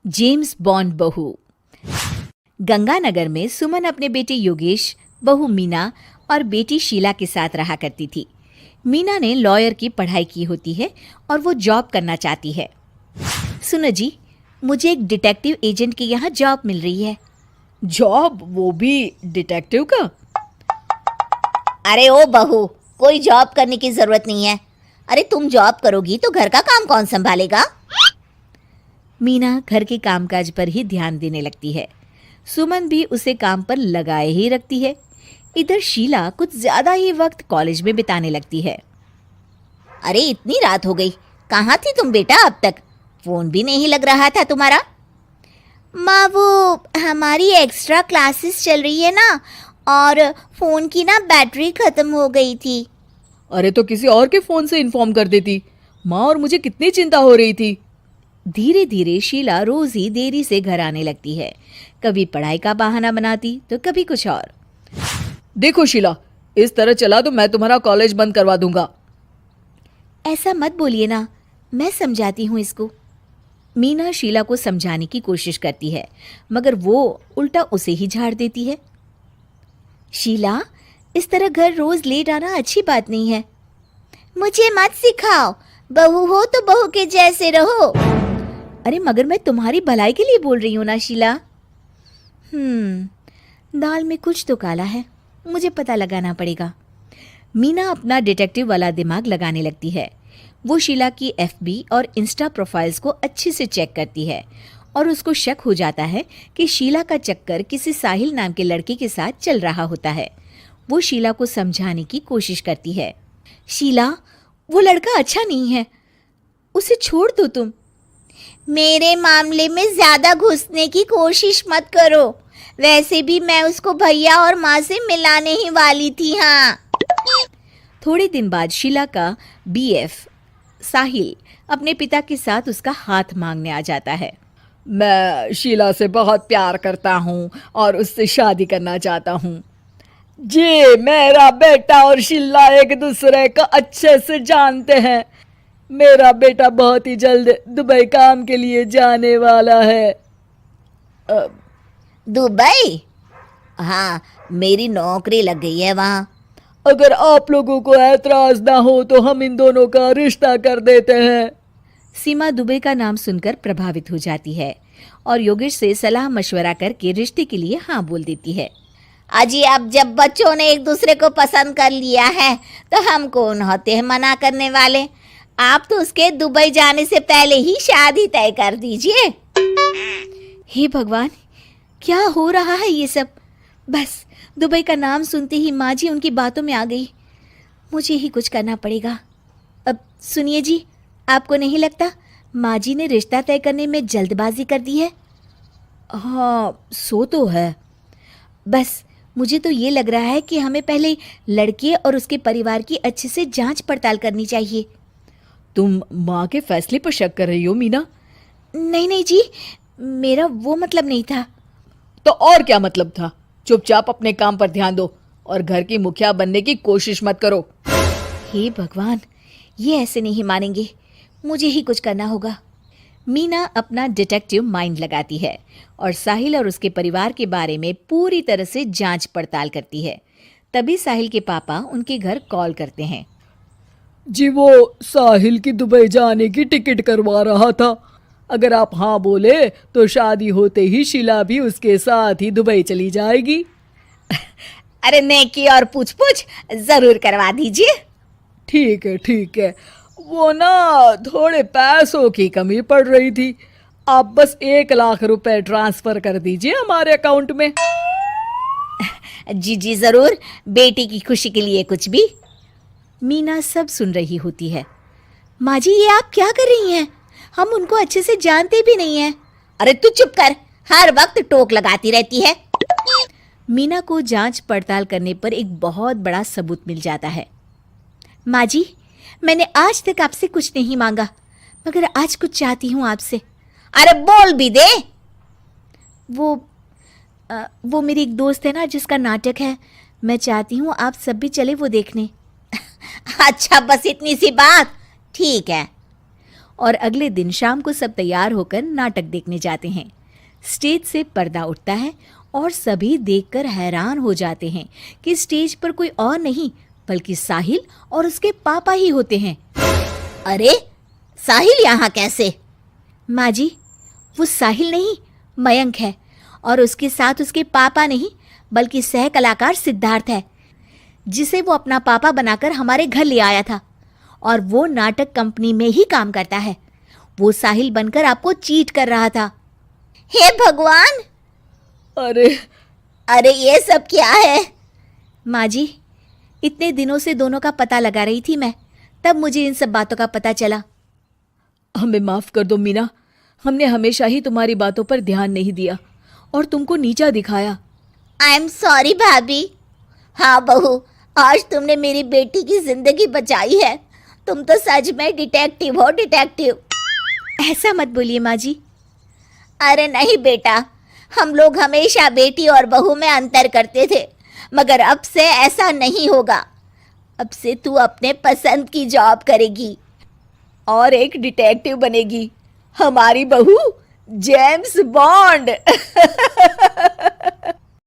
James bond बहू। गंगानगर में सुमन अपने बेटे योगेश, बहू मीना और बेटी शीला के साथ रहा करती थी। मीना ने लॉयर की पढ़ाई की होती है और वो जॉब करना चाहती है। सुनो जी, मुझे एक डिटेक्टिव एजेंट के यहाँ जॉब मिल रही है। जॉब? वो भी डिटेक्टिव का? अरे ओ बहू, कोई जॉब करने की जरूरत नहीं है। अरे तुम जॉब करोगी तो घर का काम कौन संभालेगा? मीना घर के कामकाज पर ही ध्यान देने लगती है। सुमन भी उसे काम पर लगाए ही रखती है। इधर शीला कुछ ज्यादा ही वक्त कॉलेज में बिताने लगती है। अरे इतनी रात हो गई, कहाँ थी तुम बेटा अब तक? फोन भी नहीं लग रहा था तुम्हारा। माँ, वो हमारी एक्स्ट्रा क्लासेस चल रही है ना, और फोन की ना बैटरी खत्म हो गई थी। अरे तो किसी और के फोन से इन्फॉर्म कर देती माँ, और मुझे कितनी चिंता हो रही थी। धीरे धीरे शीला रोज ही देरी से घर आने लगती है। कभी पढ़ाई का बहाना बनाती तो कभी कुछ और। देखो शीला, इस तरह चला तो मैं तुम्हारा कॉलेज बंद करवा दूंगा। ऐसा मत बोलिए ना, मैं समझाती हूँ इसको। मीना शीला को समझाने की कोशिश करती है, मगर वो उल्टा उसे ही झाड़ देती है। शीला, इस तरह घर रोज लेट आना अच्छी बात नहीं है। मुझे मत सिखाओ, बहू हो तो बहू के जैसे रहो। अरे मगर मैं तुम्हारी भलाई के लिए बोल रही हूँ ना शीला। दाल में कुछ तो काला है, मुझे पता लगाना पड़ेगा। मीना अपना डिटेक्टिव वाला दिमाग लगाने लगती है। वो शीला की एफबी और इंस्टा प्रोफाइल्स को अच्छे से चेक करती है और उसको शक हो जाता है कि शीला का चक्कर किसी साहिल नाम के लड़के के साथ चल रहा होता है। वो शीला को समझाने की कोशिश करती है। शीला, वो लड़का अच्छा नहीं है, उसे छोड़ दो तुम। मेरे मामले में ज्यादा घुसने की कोशिश मत करो। वैसे भी मैं उसको भैया और माँ से मिलाने ही वाली थी। हाँ। थोड़े दिन बाद शीला का बीएफ साहिल अपने पिता के साथ उसका हाथ मांगने आ जाता है। मैं शीला से बहुत प्यार करता हूँ और उससे शादी करना चाहता हूँ। जी, मेरा बेटा और शीला एक दूसरे को अच्छे से जानते हैं। मेरा बेटा बहुत ही जल्द दुबई काम के लिए जाने वाला है। दुबई? हाँ, मेरी नौकरी लग गई है वहाँ। अगर आप लोगों को ऐतराज ना हो तो हम इन दोनों का रिश्ता कर देते हैं। सीमा दुबई का नाम सुनकर प्रभावित हो जाती है और योगेश से सलाह मशवरा करके रिश्ते के लिए हाँ बोल देती है। अजी, अब जब बच्चों ने एक दूसरे को पसंद कर लिया है तो हम कौन होते हैं मना करने वाले? आप तो उसके दुबई जाने से पहले ही शादी तय कर दीजिए। हे भगवान, क्या हो रहा है ये सब? बस दुबई का नाम सुनते ही माँ जी उनकी बातों में आ गई। मुझे ही कुछ करना पड़ेगा। अब सुनिए जी, आपको नहीं लगता माँ जी ने रिश्ता तय करने में जल्दबाजी कर दी है? हाँ, सो तो है। बस मुझे तो ये लग रहा है कि हमें पहले लड़के और उसके परिवार की अच्छे से जांच पड़ताल करनी चाहिए। तुम माँ के फैसले पर शक कर रही हो मीना? नहीं नहीं जी, मेरा वो मतलब नहीं था। तो और क्या मतलब था? चुपचाप अपने काम पर ध्यान दो और घर की मुखिया बनने की कोशिश मत करो। हे भगवान, ये ऐसे नहीं मानेंगे, मुझे ही कुछ करना होगा। मीना अपना डिटेक्टिव माइंड लगाती है और साहिल और उसके परिवार के बारे में पूरी तरह से जांच पड़ताल करती है। तभी साहिल के पापा उनके घर कॉल करते हैं। जी, वो साहिल की दुबई जाने की टिकट करवा रहा था। अगर आप हाँ बोले तो शादी होते ही शीला भी उसके साथ ही दुबई चली जाएगी। अरे नेकी और पूछ पूछ जरूर करवा दीजिए। ठीक है ठीक है, वो ना थोड़े पैसों की कमी पड़ रही थी। आप बस 1 लाख रुपए ट्रांसफर कर दीजिए हमारे अकाउंट में। जी जी जरूर, बेटी की खुशी के लिए कुछ भी। मीना सब सुन रही होती है। माँ जी, ये आप क्या कर रही हैं? हम उनको अच्छे से जानते भी नहीं हैं। अरे तू चुप कर, हर वक्त टोक लगाती रहती है। मीना को जांच पड़ताल करने पर एक बहुत बड़ा सबूत मिल जाता है। माँ जी, मैंने आज तक आपसे कुछ नहीं मांगा, मगर आज कुछ चाहती हूँ आपसे। अरे बोल भी दे। वो मेरी एक दोस्त है ना जिसका नाटक है, मैं चाहती हूँ आप सब भी चले वो देखने। अच्छा, बस इतनी सी बात? ठीक है। और अगले दिन शाम को सब तैयार होकर नाटक देखने जाते हैं। स्टेज से पर्दा उठता है और सभी देखकर हैरान हो जाते हैं कि स्टेज पर कोई और नहीं बल्कि साहिल और उसके पापा ही होते हैं। अरे साहिल यहाँ कैसे? माँ जी, वो साहिल नहीं मयंक है, और उसके साथ उसके पापा नहीं बल्कि सह कलाकार सिद्धार्थ है, जिसे वो अपना पापा बनाकर हमारे घर ले आया था, और वो नाटक कंपनी में ही काम करता है। वो साहिल बनकर आपको चीट कर रहा था। हे भगवान, अरे अरे ये सब क्या है? माँ जी, इतने दिनों से दोनों का पता लगा रही थी मैं, तब मुझे इन सब बातों का पता चला। हमें माफ कर दो मीना, हमने हमेशा ही तुम्हारी बातों पर ध्यान नहीं दिया और तुमको नीचा दिखाया। आई एम सॉरी भाभी। हाँ बहू, आज तुमने मेरी बेटी की जिंदगी बचाई है। तुम तो सच में डिटेक्टिव हो, डिटेक्टिव। ऐसा मत बोलिए माँ जी। अरे नहीं बेटा, हम लोग हमेशा बेटी और बहू में अंतर करते थे, मगर अब से ऐसा नहीं होगा। अब से तू अपने पसंद की जॉब करेगी और एक डिटेक्टिव बनेगी, हमारी बहू जेम्स बॉन्ड।